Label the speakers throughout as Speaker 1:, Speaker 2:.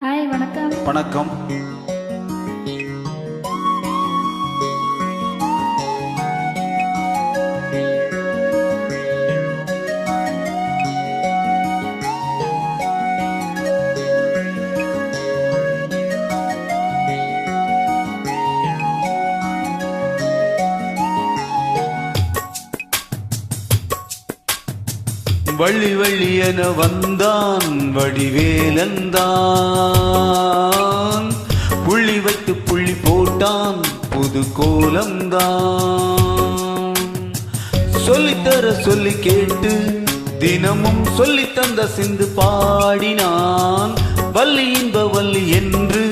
Speaker 1: Hi, வணக்கம்.
Speaker 2: வணக்கம். வள்ளி வள்ளி என வந்தான் வடிவேலந்தான், புள்ளி வைத்து புள்ளி போட்டான் புது கோலம்தான். சொல்லித்தர சொல்லி கேட்டு தினமும் சொல்லி தந்த சிந்து பாடினான். வள்ளி இன்ப வள்ளி என்று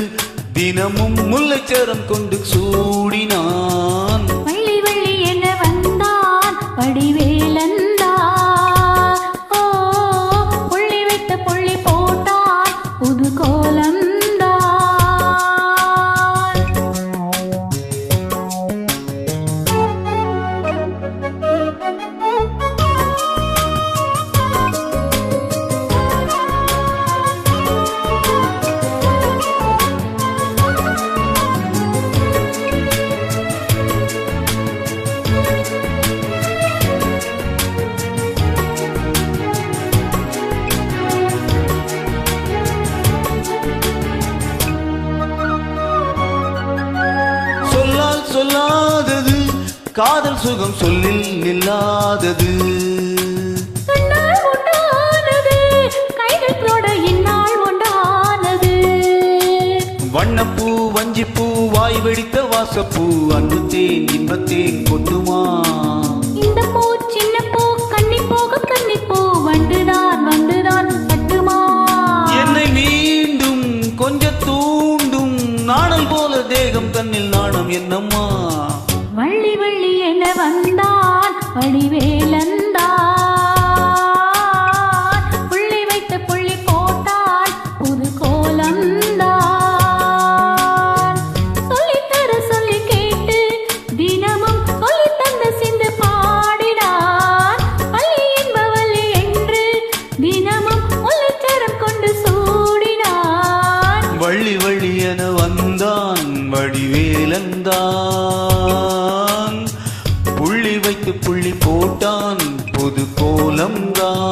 Speaker 2: தினமும் முல்லைச்சரம் கொண்டு சூடினான்.
Speaker 1: வள்ளி வள்ளி என வந்தான் வடிவேலன்,
Speaker 2: சொல்லாதது காதல் சுகம் சொல்லில் நில்லாதது. வண்ணப்பூ வஞ்சிப்பூ வாய் வெடித்த வாசப்பூ அன்பு தேன் இன்பத்தேன் கொட்டுமா.
Speaker 1: இந்த பூ சின்ன பூ கண்ணி போக கண்ணி பூ வண்டுதான் வண்டுதான் கட்டுமா.
Speaker 2: என்னை மீண்டும் கொஞ்சம் தூண்டும் நாணல் போல தேகம் தன்னில் நாணம் என்னம்மா.
Speaker 1: வள்ளி வள்ளி என வந்தான் வடிவேலந்தான், புள்ளி வைத்து புள்ளி போட்டால் புது கோலம்தான். சொல்லித்தர சொல்லி கேட்டு தினமும் சொல்லி தந்த சிந்து பாடினான். வள்ளி இன்ப வள்ளி என்று தினமும் முல்லைச்சரம் கொண்டு சூடினான்.
Speaker 2: வள்ளி வள்ளி என வந்தான் வடிவேலந்தான், புள்ளி வைத்து புள்ளி போட்டான் புது கோலம்தான்.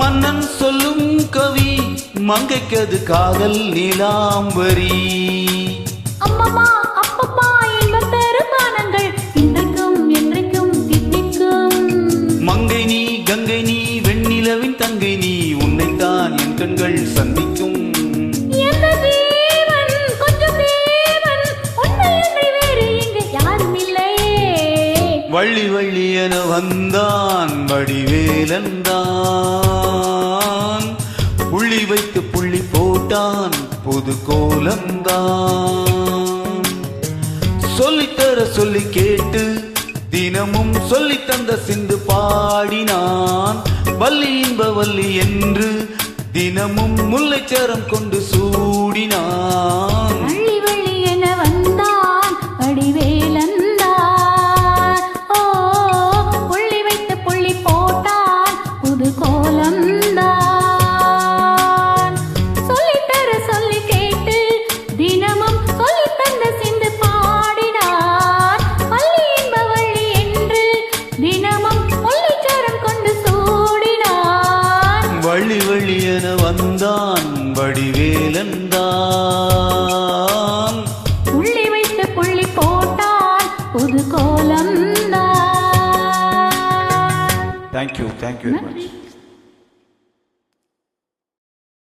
Speaker 2: மன்னன் சொல்லும் கவி மங்கைக்கது காதல் நீலாம்பரி.
Speaker 1: அம்மம்மா அப்பப்பா இன்ப பெருமானங்கள் இன்றைக்கும் என்றைக்கும் தித்திக்கும்.
Speaker 2: மங்கை நீ கங்கை நீ வெண்ணிலவின் தங்கை நீ, உன்னைத்தான் என் கண்கள் சந்திக்கும். வள்ளி வள்ளி என வந்தான் வடிவேலந்தான், புள்ளி வைத்து புள்ளி போட்டான் புது கோலம்தான். சொல்லித்தர சொல்லி கேட்டு தினமும் சொல்லி தந்த சிந்து பாடினான். வள்ளி இன்ப வள்ளி என்று தினமும் முல்லைச்சரம் கொண்டு சூடினான்.
Speaker 1: வள்ளி வள்ளி என வந்தான் வடிவேலன், கோலம்தான். சொல்லித்தர சொல்லி கேட்டு தினமும் சொல்லி தந்த சிந்து பாடினான். வள்ளி இன்ப வள்ளி என்று தினமும் முல்லைச்சரம் கொண்டு சூடினான்.
Speaker 2: வள்ளி வள்ளி என வந்தான் வடிவேலந்தான்,
Speaker 1: புள்ளி வைத்து புள்ளி போட்டான் புது கோலம்தான்.
Speaker 2: Thank you very much.